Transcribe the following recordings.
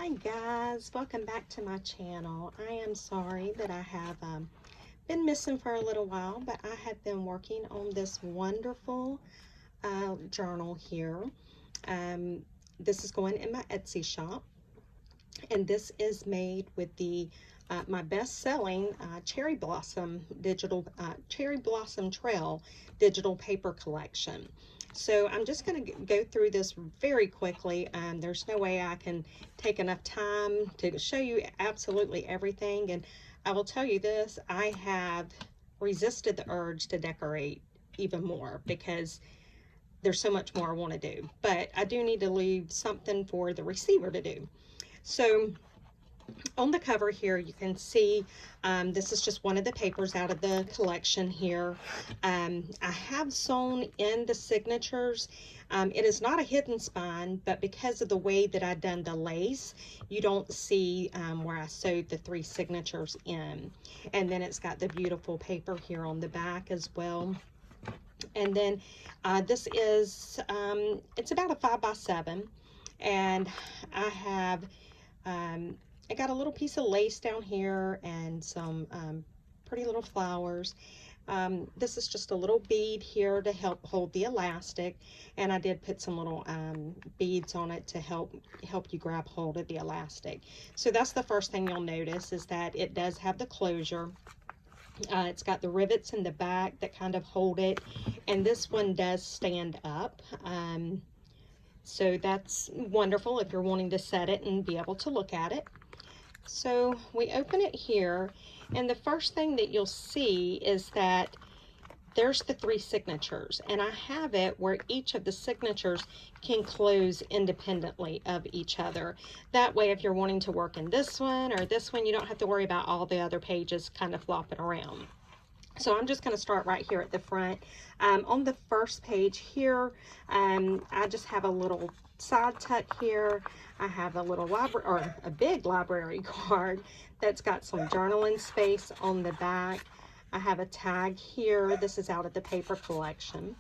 Hi guys, welcome back to my channel. I am sorry that I have been missing for a little while, but I have been working on this wonderful journal here. This is going in my Etsy shop, and this is made with the my best-selling Cherry Blossom Trail digital paper collection. So I'm just going to go through this very quickly. There's no way I can take enough time to show you absolutely everything. And I will tell you this, I have resisted the urge to decorate even more because there's so much more I want to do. But I do need to leave something for the receiver to do. So on the cover here, you can see this is just one of the papers out of the collection here. I have sewn in the signatures. It is not a hidden spine, but because of the way that I've done the lace, you don't see where I sewed the 3 signatures in. And then it's got the beautiful paper here on the back as well. And then this is, it's about a 5x7, and I have I got a little piece of lace down here and some pretty little flowers. This is just a little bead here to help hold the elastic, and I did put some little beads on it to help you grab hold of the elastic. So that's the first thing you'll notice, is that it does have the closure. It's got the rivets in the back that kind of hold it, and this one does stand up. So that's wonderful if you're wanting to set it and be able to look at it. So we open it here, and the first thing that you'll see is that there's the 3 signatures, and I have it where each of the signatures can close independently of each other. That way, if you're wanting to work in this one or this one, you don't have to worry about all the other pages kind of flopping around. So I'm just going to start right here at the front. On the first page here, I just have a little side tuck here. I have a little library, or a big library card that's got some journaling space on the back. I have a tag here. This is out of the paper collection.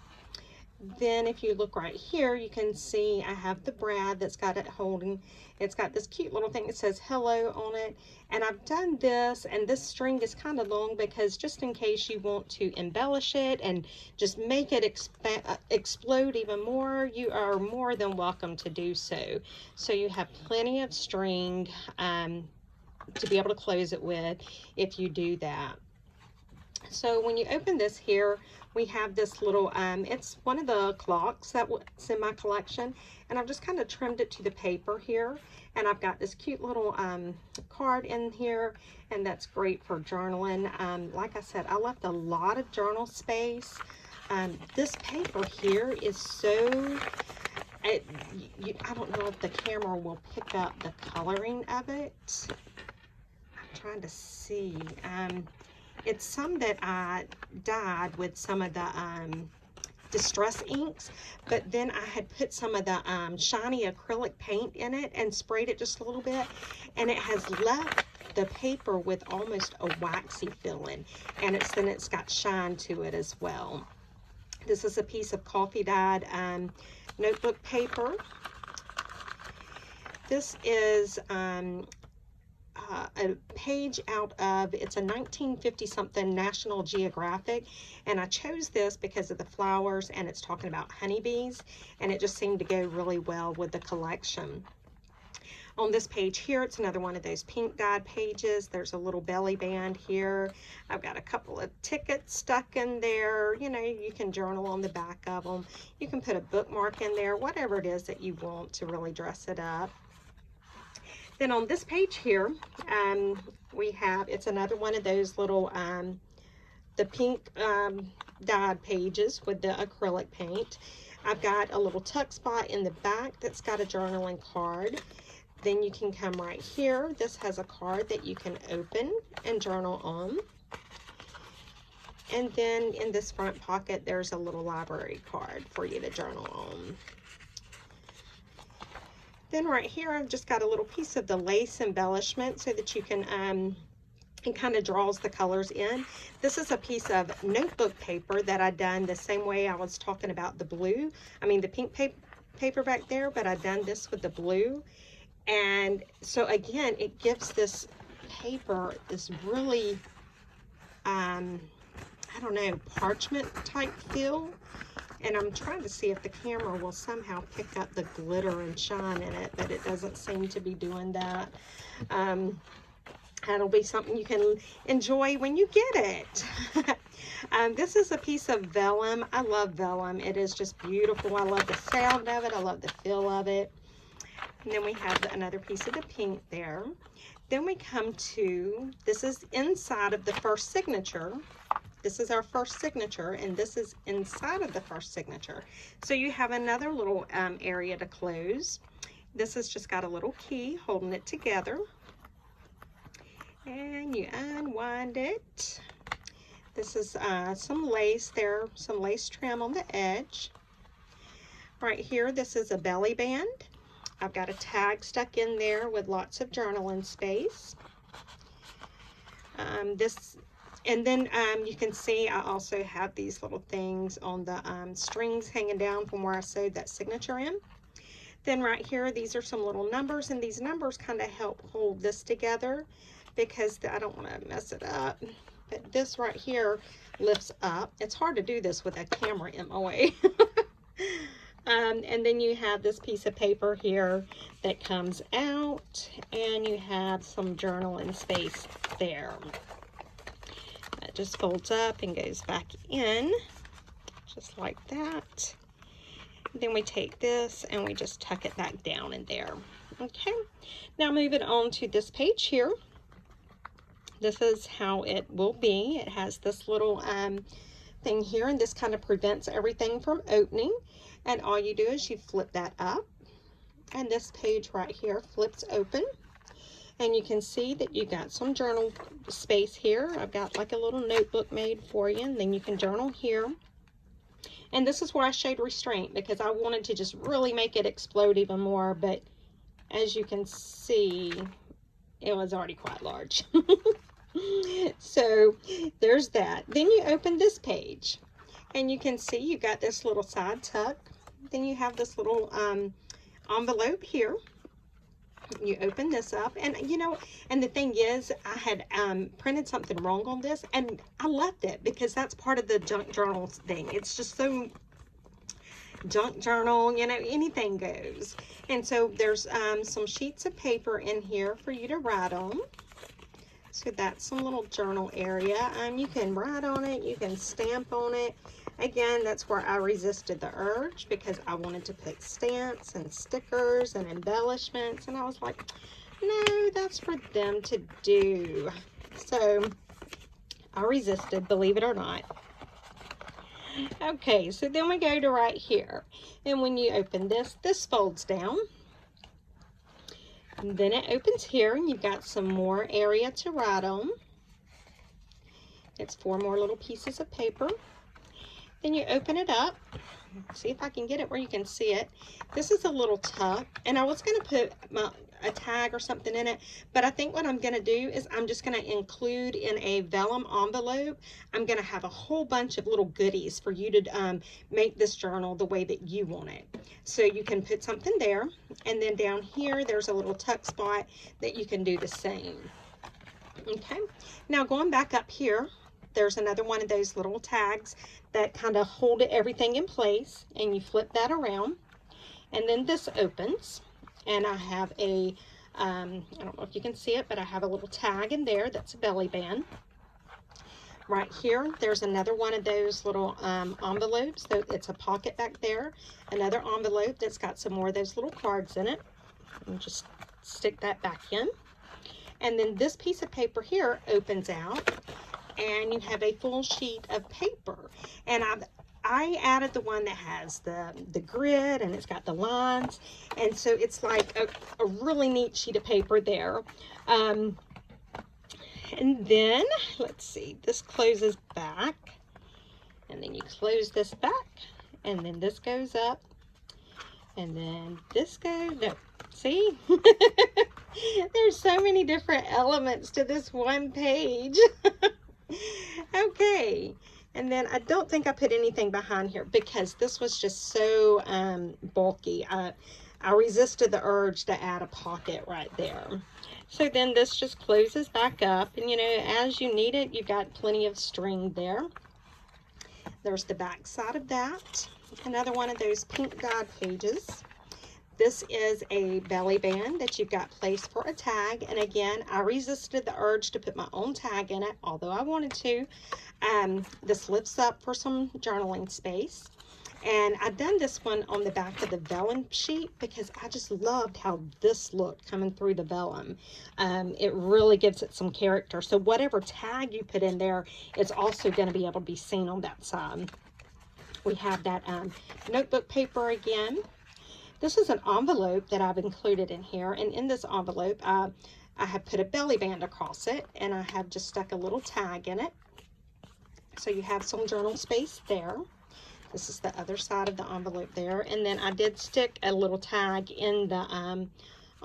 Then if you look right here, you can see I have the brad that's got it holding. It's got this cute little thing that says hello on it. And I've done this, and this string is kind of long because just in case you want to embellish it and just make it explode even more, you are more than welcome to do so. So you have plenty of string to be able to close it with if you do that. So when you open this here, we have this little, it's one of the clocks that's in my collection, and I've just kind of trimmed it to the paper here, and I've got this cute little card in here, and that's great for journaling. Like I said, I left a lot of journal space. This paper here is so, I don't know if the camera will pick up the coloring of it. I'm trying to see. It's some that I dyed with some of the distress inks, but then I had put some of the shiny acrylic paint in it and sprayed it just a little bit, and it has left the paper with almost a waxy feeling, and then it's got shine to it as well. This is a piece of coffee dyed notebook paper. This is a page out of, it's a 1950 something National Geographic, and I chose this because of the flowers, and it's talking about honeybees, and it just seemed to go really well with the collection. On this page here, it's another one of those pink dyed pages. There's a little belly band here. I've got a couple of tickets stuck in there. You know, you can journal on the back of them. You can put a bookmark in there, whatever it is that you want to really dress it up. Then on this page here, we have, it's another one of those little, the pink dyed pages with the acrylic paint. I've got a little tuck spot in the back that's got a journaling card. Then you can come right here. This has a card that you can open and journal on. And then in this front pocket, there's a little library card for you to journal on. Then right here, I've just got a little piece of the lace embellishment so that you can, it kind of draws the colors in. This is a piece of notebook paper that I done the same way I was talking about the blue. I mean the pink paper back there, but I done this with the blue. And so again, it gives this paper this really, I don't know, parchment type feel. And I'm trying to see if the camera will somehow pick up the glitter and shine in it, but it doesn't seem to be doing that. That'll be something you can enjoy when you get it. This is a piece of vellum. I love vellum. It is just beautiful. I love the sound of it. I love the feel of it. And then we have another piece of the pink there. Then we come to, this is inside of the first signature. This is our first signature, and this is inside of the first signature. So you have another little area to close. This has just got a little key holding it together. And you unwind it. This is some lace there, some lace trim on the edge. Right here, this is a belly band. I've got a tag stuck in there with lots of journaling space. And then you can see I also have these little things on the strings hanging down from where I sewed that signature in. Then right here, these are some little numbers, and these numbers kind of help hold this together because I don't want to mess it up. But this right here lifts up. It's hard to do this with a camera in my way. And then you have this piece of paper here that comes out, and you have some journaling space there. It just folds up and goes back in, just like that. Then we take this and we just tuck it back down in there. Okay, now moving on to this page here. This is how it will be. It has this little thing here, and this kind of prevents everything from opening. And all you do is you flip that up, and this page right here flips open. And you can see that you got some journal space here. I've got like a little notebook made for you, and then you can journal here. And this is where I showed restraint because I wanted to just really make it explode even more, but as you can see, it was already quite large. So there's that. Then you open this page, and you can see you got this little side tuck. Then you have this little envelope here. You open this up, and you know, and the thing is, I had printed something wrong on this, and I left it because that's part of the junk journal thing. It's just so junk journal, you know, anything goes. And so there's some sheets of paper in here for you to write on. So that's some little journal area. You can write on it, you can stamp on it. Again, that's where I resisted the urge because I wanted to put stamps and stickers and embellishments, and I was like, no, that's for them to do. So I resisted, believe it or not. Okay, so then we go to right here, and when you open this, this folds down. And then it opens here, and you've got some more area to write on. It's 4 more little pieces of paper. Then you open it up. See if I can get it where you can see it. This is a little tuck, and I was going to put a tag or something in it, but I think what I'm going to do is I'm just going to include in a vellum envelope, I'm going to have a whole bunch of little goodies for you to make this journal the way that you want it. So you can put something there, and then down here there's a little tuck spot that you can do the same. Okay, now going back up here, there's another one of those little tags that kind of hold everything in place, and you flip that around, and then this opens, and I have a I don't know if you can see it, but I have a little tag in there that's a belly band. Right here, there's another one of those little envelopes. So it's a pocket back there, another envelope that's got some more of those little cards in it. And just stick that back in. And then this piece of paper here opens out, and you have a full sheet of paper. And I added the one that has the grid, and it's got the lines, and so it's like a really neat sheet of paper there. And then let's see, this closes back, and then you close this back, and then this goes up, and then this goes up. See? There's so many different elements to this one page. Okay, And then I don't think I put anything behind here because this was just so bulky. I resisted the urge to add a pocket right there. So then this just closes back up, and you know, as you need it, you've got plenty of string there. There's the back side of that. Another one of those pink guide pages. This is a belly band that you've got placed for a tag. And again, I resisted the urge to put my own tag in it, although I wanted to. This lifts up for some journaling space. And I've done this one on the back of the vellum sheet because I just loved how this looked coming through the vellum. It really gives it some character. So whatever tag you put in there, it's also going to be able to be seen on that side. We have that notebook paper again. This is an envelope that I've included in here, and in this envelope I have put a belly band across it, and I have just stuck a little tag in it. So you have some journal space there. This is the other side of the envelope there, and then I did stick a little tag in the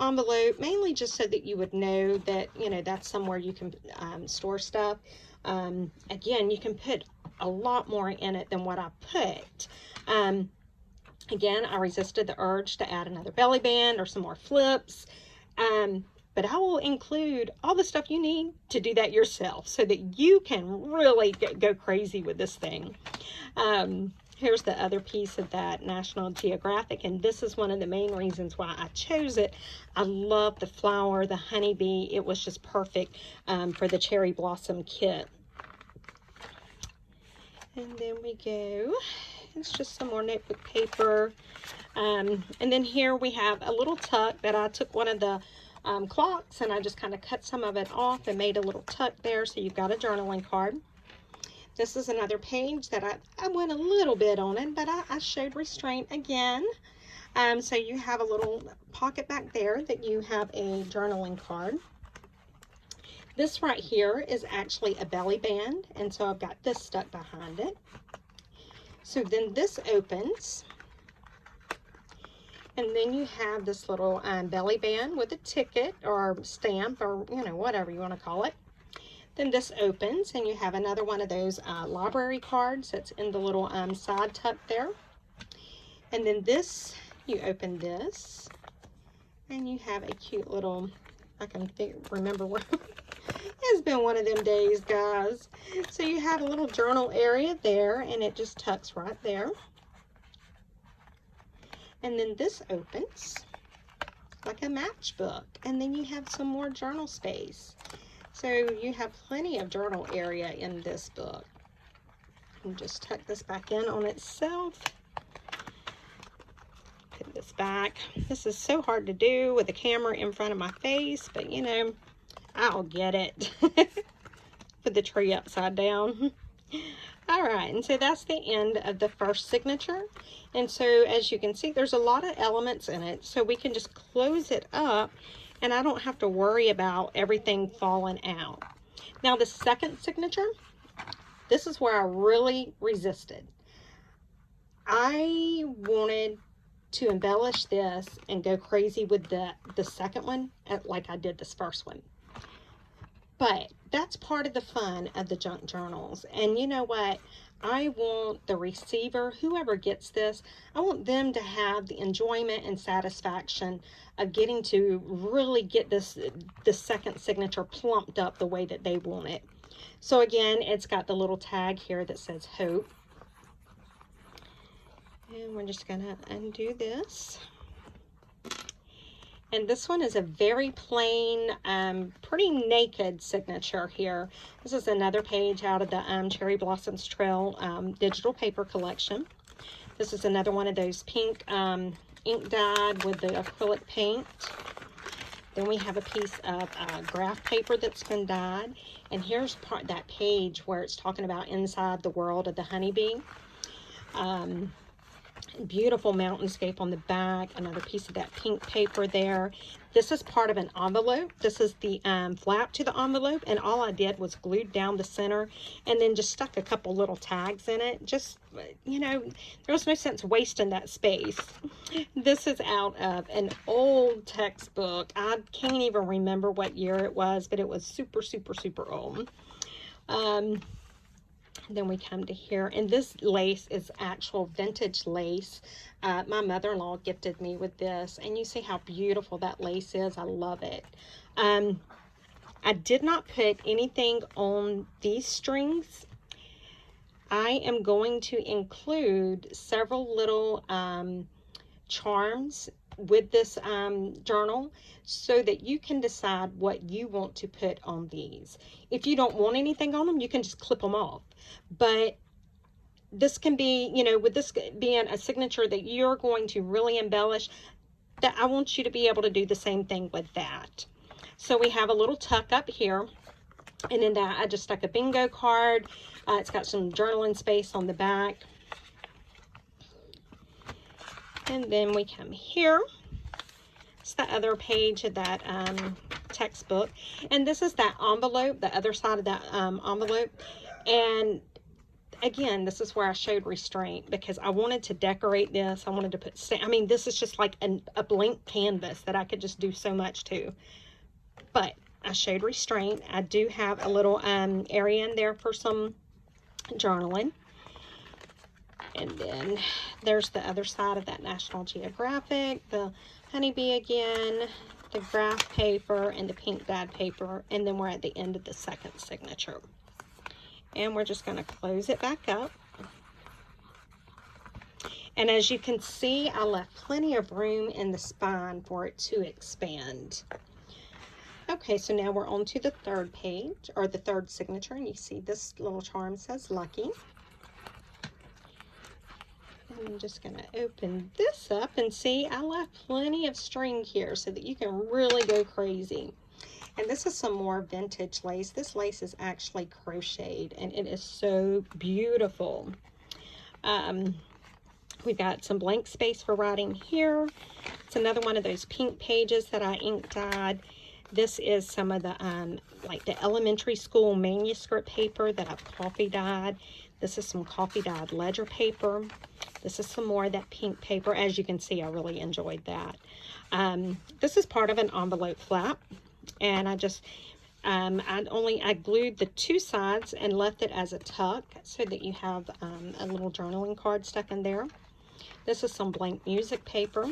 envelope, mainly just so that you would know that, you know, that's somewhere you can store stuff. Again, you can put a lot more in it than what I put. Again, I resisted the urge to add another belly band or some more flips, but I will include all the stuff you need to do that yourself so that you can really go crazy with this thing. Here's the other piece of that National Geographic, and this is one of the main reasons why I chose it. I love the flower, the honeybee. It was just perfect for the cherry blossom kit. And then we go. It's just some more notebook paper. And then here we have a little tuck that I took one of the clocks and I just kind of cut some of it off and made a little tuck there, so you've got a journaling card. This is another page that I went a little bit on it, but I showed restraint again. So you have a little pocket back there that you have a journaling card. This right here is actually a belly band, and so I've got this stuck behind it. So then this opens, and then you have this little belly band with a ticket or stamp, or you know, whatever you want to call it. Then this opens, and you have another one of those library cards that's in the little side tuck there. And then this, you open this, and you have a cute little, I can remember where. It's been one of them days, guys. So you have a little journal area there, and it just tucks right there. And then this opens like a matchbook, and then you have some more journal space. So you have plenty of journal area in this book. And just tuck this back in on itself. Put this back. This is so hard to do with the camera in front of my face, but you know, I'll get it. Put the tree upside down. All right, and so that's the end of the first signature. And so as you can see, there's a lot of elements in it, so we can just close it up and I don't have to worry about everything falling out. Now the second signature, this is where I really resisted. I wanted to embellish this and go crazy with the second one like I did this first one. But that's part of the fun of the junk journals. And you know what? I want the receiver, whoever gets this, I want them to have the enjoyment and satisfaction of getting to really get the second signature plumped up the way that they want it. So again, it's got the little tag here that says Hope. And we're just gonna undo this. And this one is a very plain, pretty naked signature here. This is another page out of the Cherry Blossoms Trail digital paper collection. This is another one of those pink ink dyed with the acrylic paint. Then we have a piece of graph paper that's been dyed. And here's that page where it's talking about inside the world of the honeybee. Beautiful mountainscape on the back, another piece of that pink paper there. This is part of an envelope. This is the flap to the envelope, and all I did was glued down the center and then just stuck a couple little tags in it. Just, you know, there was no sense wasting that space. This is out of an old textbook. I can't even remember what year it was, but it was super, super, super old. Then we come to here, and this lace is actual vintage lace. My mother-in-law gifted me with this, and you see how beautiful that lace is. I love it. I did not put anything on these strings. I am going to include several little charms with this journal so that you can decide what you want to put on these. If you don't want anything on them, you can just clip them off. But this can be, you know, with this being a signature that you're going to really embellish, that I want you to be able to do the same thing with that. So we have a little tuck up here, and in that I just stuck a bingo card. It's got some journaling space on the back. And then we come here. It's the other page of that textbook. And this is that envelope, the other side of that envelope. And again, this is where I showed restraint because I wanted to decorate this. I wanted to put, I mean, this is just like a blank canvas that I could just do so much to. But I showed restraint. I do have a little area in there for some journaling. And then there's the other side of that National Geographic, the honeybee again, the graph paper, and the pink dyed paper. And then we're at the end of the second signature. And we're just going to close it back up. And as you can see, I left plenty of room in the spine for it to expand. Okay, so now we're on to the third page, or the third signature, and you see this little charm says Lucky. I'm just going to open this up and see I left plenty of string here so that you can really go crazy. And this is some more vintage lace. This lace is actually crocheted and it is so beautiful. We've got some blank space for writing here. It's another one of those pink pages that I ink dyed. This is some of the like the elementary school manuscript paper that I've coffee dyed. This is some coffee dyed ledger paper. This is some more of that pink paper. As you can see, I really enjoyed that. This is part of an envelope flap, and I just I glued the two sides and left it as a tuck so that you have a little journaling card stuck in there. This is some blank music paper.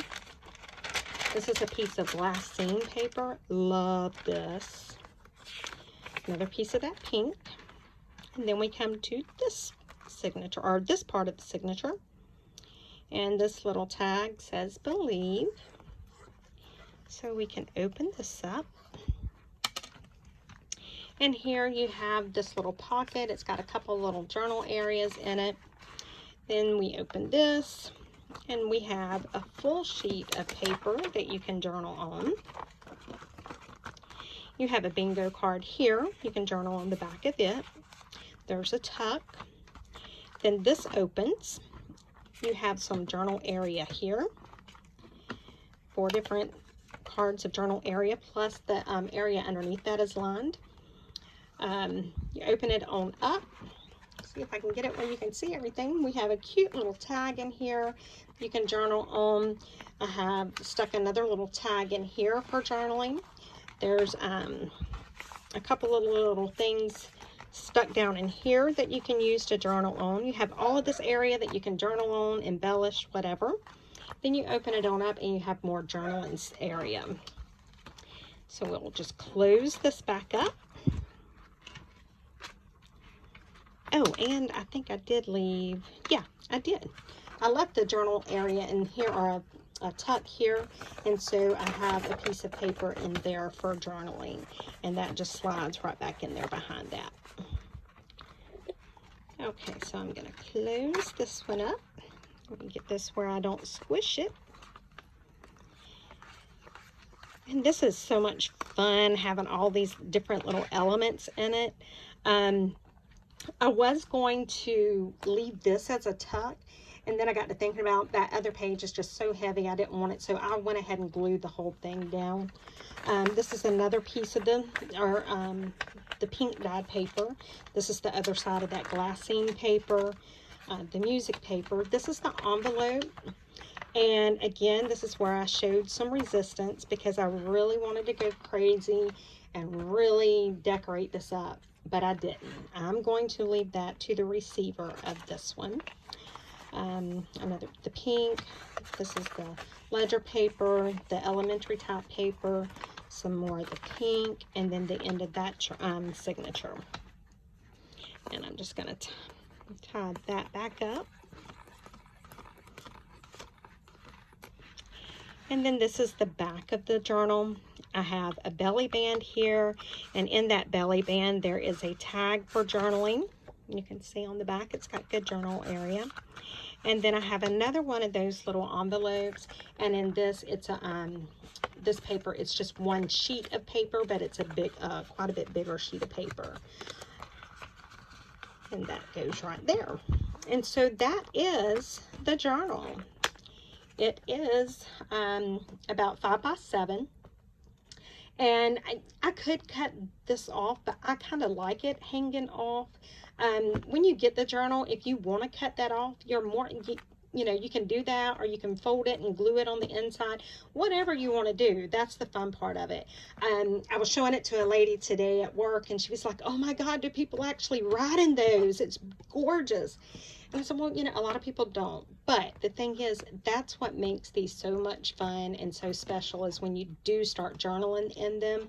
This is a piece of glassine paper. Love this. Another piece of that pink. And then we come to this signature, or this part of the signature. And this little tag says Believe. So we can open this up. And here you have this little pocket. It's got a couple little journal areas in it. Then we open this, and we have a full sheet of paper that you can journal on. You have a bingo card here. You can journal on the back of it. There's a tuck. Then this opens. You have some journal area here. 4 different cards of journal area, plus the area underneath that is lined. You open it on up. See if I can get it where you can see everything. We have a cute little tag in here you can journal on. I have stuck another little tag in here for journaling. There's a couple of little things stuck down in here that you can use to journal on. You have all of this area that you can journal on, embellish, whatever. Then you open it on up and you have more journaling area. So we'll just close this back up. Oh, and I think I did leave, yeah, I did. I left the journal area in here, or a tuck here, and so I have a piece of paper in there for journaling, and that just slides right back in there behind that. Okay, so I'm going to close this one up. Let me get this where I don't squish it. And this is so much fun, having all these different little elements in it. I was going to leave this as a tuck, and then I got to thinking about that other page is just so heavy, I didn't want it, so I went ahead and glued the whole thing down. This is another piece of the pink dyed paper. This is the other side of that glassine paper, the music paper. This is the envelope, and again, this is where I showed some resistance because I really wanted to go crazy and really decorate this up. but I didn't. I'm going to leave that to the receiver of this one. The pink, this is the ledger paper, the elementary type paper, some more of the pink, and then the end of that signature. And I'm just going to tie that back up. And then this is the back of the journal. I have a belly band here, and in that belly band there is a tag for journaling. You can see on the back it's got good journal area. And then I have another one of those little envelopes, and in this it's a this paper, it's just one sheet of paper, but it's a big quite a bit bigger sheet of paper. And that goes right there. And so that is the journal. It is about 5 by 7. And I could cut this off, but I kind of like it hanging off. When you get the journal, if you want to cut that off, you know, you can do that, or you can fold it and glue it on the inside. Whatever you want to do, that's the fun part of it. I was showing it to a lady today at work, and she was like, "Oh my God, do people actually write in those? It's gorgeous." And I said, well, you know, a lot of people don't. But the thing is, that's what makes these so much fun and so special, is when you do start journaling in them.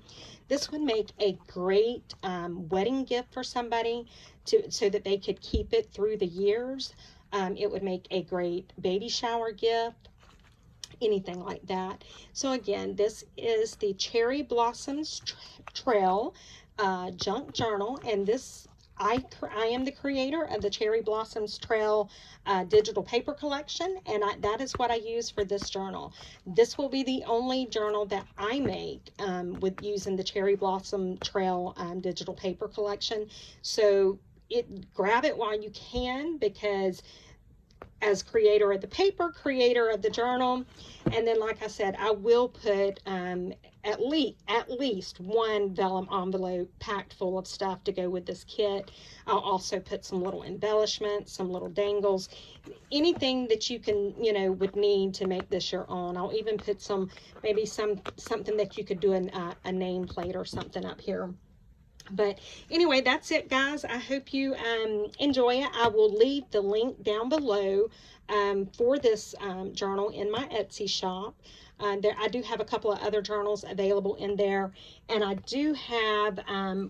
This would make a great wedding gift for somebody so that they could keep it through the years. It would make a great baby shower gift, anything like that. So again, this is the Cherry Blossoms Trail Junk Journal, and this I am the creator of the Cherry Blossoms Trail digital paper collection, and that is what I use for this journal. This will be the only journal that I make with using the Cherry Blossom Trail digital paper collection. So grab it while you can, because as creator of the paper, creator of the journal, and then like I said, I will put at least one vellum envelope packed full of stuff to go with this kit. I'll also put some little embellishments, some little dangles, anything that you can, you know, would need to make this your own. I'll even put maybe something that you could do a nameplate or something up here. But anyway, that's it, guys. I hope you enjoy it. I will leave the link down below for this journal in my Etsy shop. I do have a couple of other journals available in there, and I do have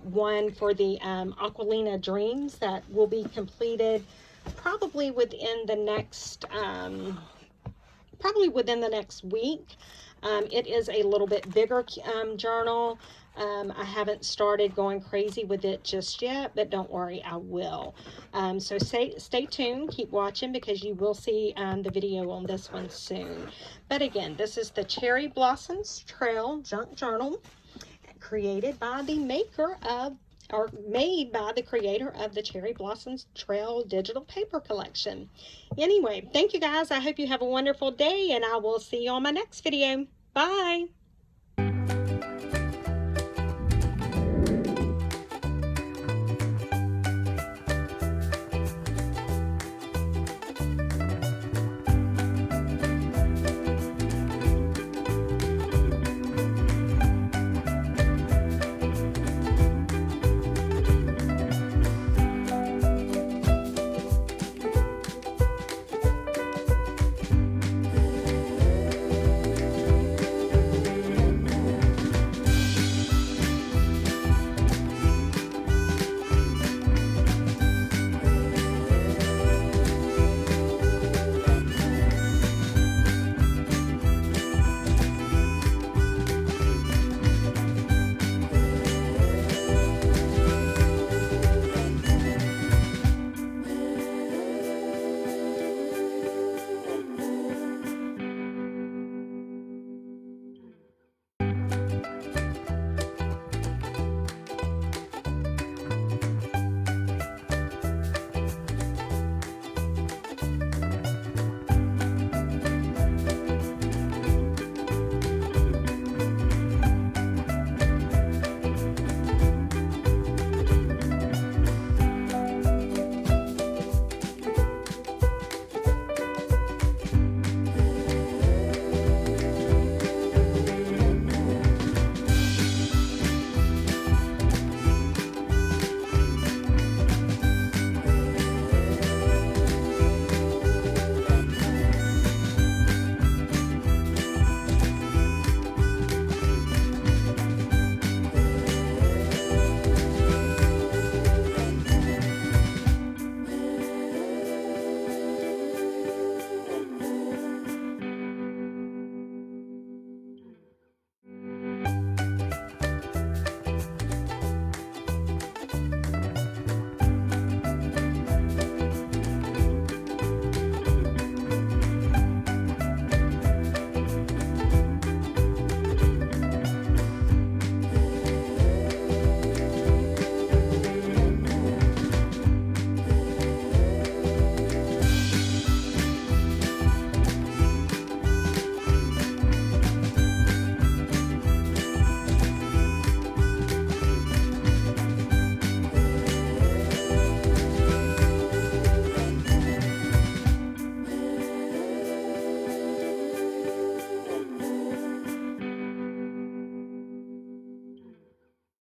one for the Aquilina Dreams that will be completed probably within the next week. It is a little bit bigger journal. I haven't started going crazy with it just yet, but don't worry, I will. So stay tuned, keep watching, because you will see the video on this one soon. But again, this is the Cherry Blossoms Trail Junk Journal, created by the maker of, or made by the creator of the Cherry Blossoms Trail digital paper collection. Anyway, thank you guys. I hope you have a wonderful day, and I will see you on my next video. Bye.